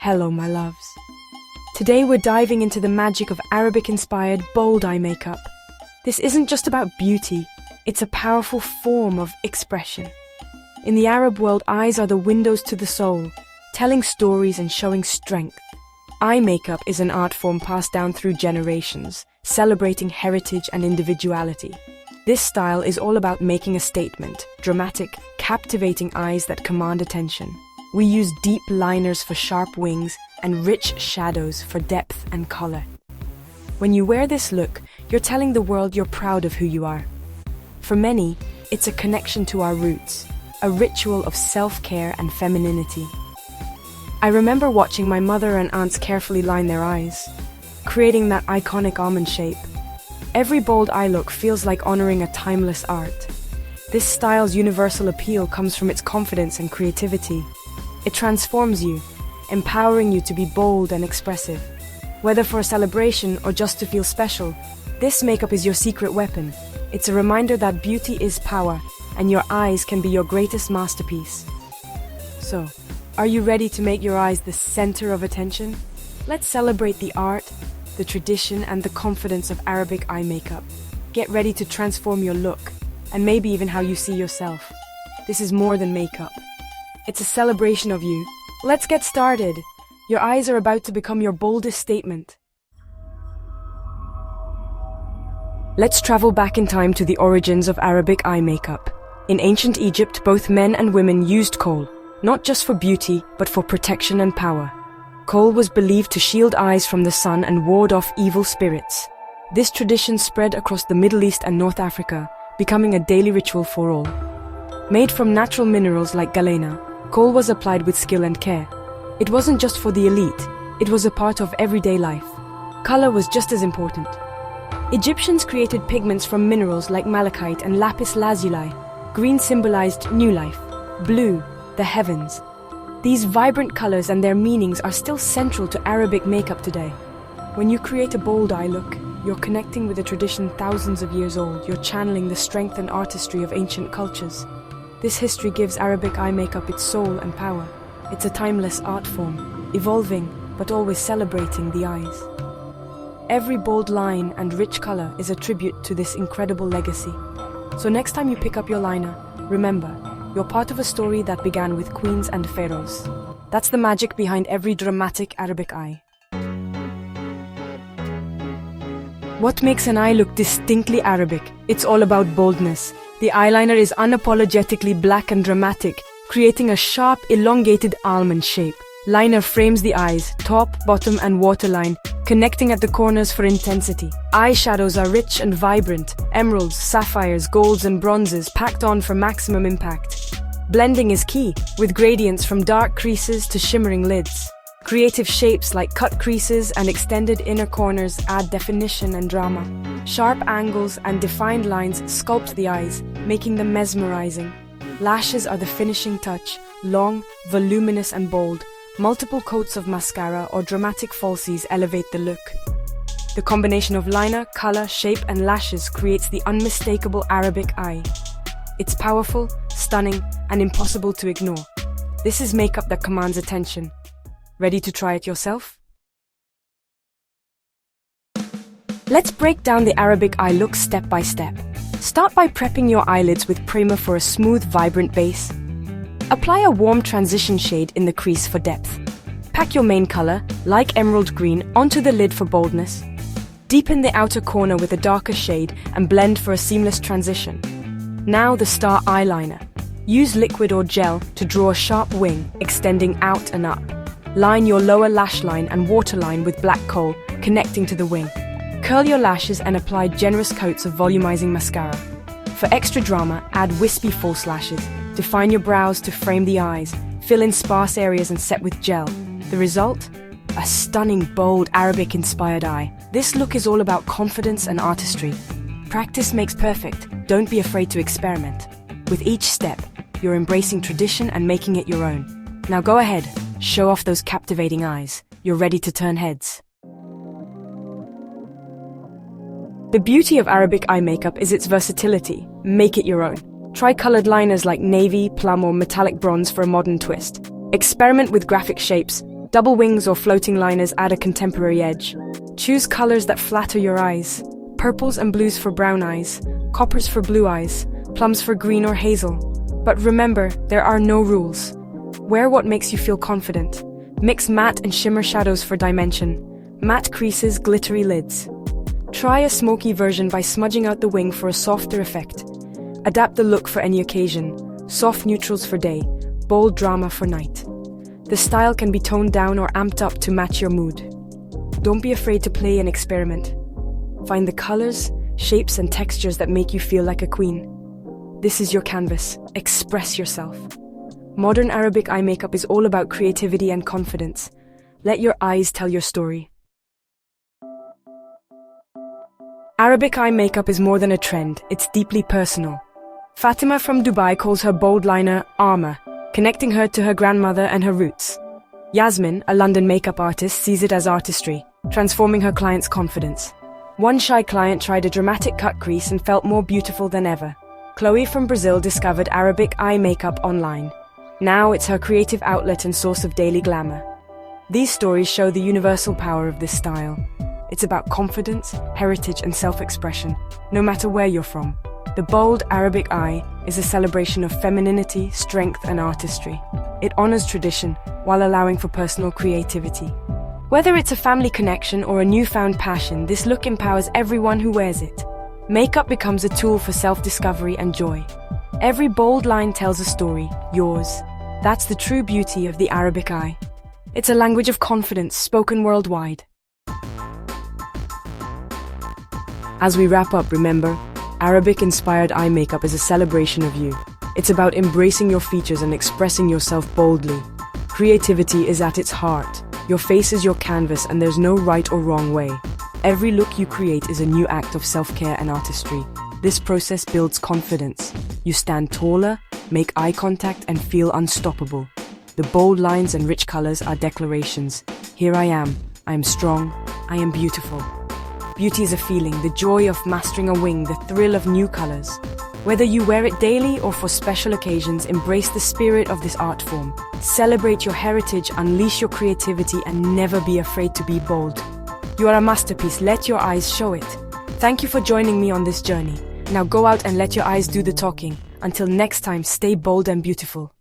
Hello, my loves. Today we're diving into the magic of Arabic-inspired bold eye makeup. This isn't just about beauty, it's a powerful form of expression. In the Arab world, eyes are the windows to the soul, telling stories and showing strength. Eye makeup is an art form passed down through generations, celebrating heritage and individuality. This style is all about making a statement, dramatic, captivating eyes that command attention. We use deep liners for sharp wings and rich shadows for depth and color. When you wear this look, you're telling the world you're proud of who you are. For many, it's a connection to our roots, a ritual of self-care and femininity. I remember watching my mother and aunts carefully line their eyes, creating that iconic almond shape. Every bold eye look feels like honoring a timeless art. This style's universal appeal comes from its confidence and creativity. It transforms you, empowering you to be bold and expressive. Whether for a celebration or just to feel special, this makeup is your secret weapon. It's a reminder that beauty is power, and your eyes can be your greatest masterpiece. So, are you ready to make your eyes the center of attention? Let's celebrate the art, the tradition, and the confidence of Arabic eye makeup. Get ready to transform your look, and maybe even how you see yourself. This is more than makeup. It's a celebration of you. Let's get started. Your eyes are about to become your boldest statement. Let's travel back in time to the origins of Arabic eye makeup. In ancient Egypt, both men and women used kohl, not just for beauty, but for protection and power. Kohl was believed to shield eyes from the sun and ward off evil spirits. This tradition spread across the Middle East and North Africa, becoming a daily ritual for all. Made from natural minerals like galena, kohl was applied with skill and care. It wasn't just for the elite, it was a part of everyday life. Color was just as important. Egyptians created pigments from minerals like malachite and lapis lazuli. Green symbolized new life, blue, the heavens. These vibrant colors and their meanings are still central to Arabic makeup today. When you create a bold eye look, you're connecting with a tradition thousands of years old. You're channeling the strength and artistry of ancient cultures. This history gives Arabic eye makeup its soul and power. It's a timeless art form, evolving but always celebrating the eyes. Every bold line and rich color is a tribute to this incredible legacy. So next time you pick up your liner, remember, you're part of a story that began with queens and pharaohs. That's the magic behind every dramatic Arabic eye. What makes an eye look distinctly Arabic? It's all about boldness. The eyeliner is unapologetically black and dramatic, creating a sharp, elongated almond shape. Liner frames the eyes, top, bottom, and waterline, connecting at the corners for intensity. Eyeshadows are rich and vibrant, emeralds, sapphires, golds, and bronzes packed on for maximum impact. Blending is key, with gradients from dark creases to shimmering lids. Creative shapes like cut creases and extended inner corners add definition and drama. Sharp angles and defined lines sculpt the eyes, making them mesmerizing. Lashes are the finishing touch, long, voluminous, and bold. Multiple coats of mascara or dramatic falsies elevate the look. The combination of liner, color, shape, and lashes creates the unmistakable Arabic eye. It's powerful, stunning, and impossible to ignore. This is makeup that commands attention. Ready to try it yourself? Let's break down the Arabic eye look step by step. Start by prepping your eyelids with primer for a smooth, vibrant base. Apply a warm transition shade in the crease for depth. Pack your main color, like emerald green, onto the lid for boldness. Deepen the outer corner with a darker shade and blend for a seamless transition. Now the star eyeliner. Use liquid or gel to draw a sharp wing, extending out and up. Line your lower lash line and waterline with black kohl, connecting to the wing. Curl your lashes and apply generous coats of volumizing mascara. For extra drama, add wispy false lashes. Define your brows to frame the eyes. Fill in sparse areas and set with gel. The result? A stunning, bold, Arabic-inspired eye. This look is all about confidence and artistry. Practice makes perfect. Don't be afraid to experiment. With each step, you're embracing tradition and making it your own. Now go ahead, show off those captivating eyes. You're ready to turn heads. The beauty of Arabic eye makeup is its versatility. Make it your own. Try colored liners like navy, plum, or metallic bronze for a modern twist. Experiment with graphic shapes, Double wings or floating liners add a contemporary edge. Choose colors that flatter your eyes. Purples and blues for brown eyes, coppers for blue eyes, plums for green or hazel. But remember, there are no rules. Wear what makes you feel confident. Mix matte and shimmer shadows for dimension. Matte creases, glittery lids. Try a smoky version by smudging out the wing for a softer effect. Adapt the look for any occasion. Soft neutrals for day, bold drama for night. The style can be toned down or amped up to match your mood. Don't be afraid to play and experiment. Find the colors, shapes, and textures that make you feel like a queen. This is your canvas. Express yourself. Modern Arabic eye makeup is all about creativity and confidence. Let your eyes tell your story. Arabic eye makeup is more than a trend, it's deeply personal. Fatima from Dubai calls her bold liner armor, connecting her to her grandmother and her roots. Yasmin, a London makeup artist, sees it as artistry, transforming her clients' confidence. One shy client tried a dramatic cut crease and felt more beautiful than ever. Chloe from Brazil discovered Arabic eye makeup online. Now it's her creative outlet and source of daily glamour. These stories show the universal power of this style. It's about confidence, heritage, and self-expression, no matter where you're from. The bold Arabic eye is a celebration of femininity, strength, and artistry. It honors tradition while allowing for personal creativity. Whether it's a family connection or a newfound passion, this look empowers everyone who wears it. Makeup becomes a tool for self-discovery and joy. Every bold line tells a story, yours. That's the true beauty of the Arabic eye. It's a language of confidence spoken worldwide. As we wrap up, remember, Arabic-inspired eye makeup is a celebration of you. It's about embracing your features and expressing yourself boldly. Creativity is at its heart. Your face is your canvas and there's no right or wrong way. Every look you create is a new act of self-care and artistry. This process builds confidence. You stand taller, make eye contact, and feel unstoppable. The bold lines and rich colors are declarations. Here I am strong, I am beautiful. Beauty is a feeling, the joy of mastering a wing, the thrill of new colors. Whether you wear it daily or for special occasions, embrace the spirit of this art form. Celebrate your heritage, unleash your creativity, and never be afraid to be bold. You are a masterpiece, let your eyes show it. Thank you for joining me on this journey. Now go out and let your eyes do the talking. Until next time, stay bold and beautiful.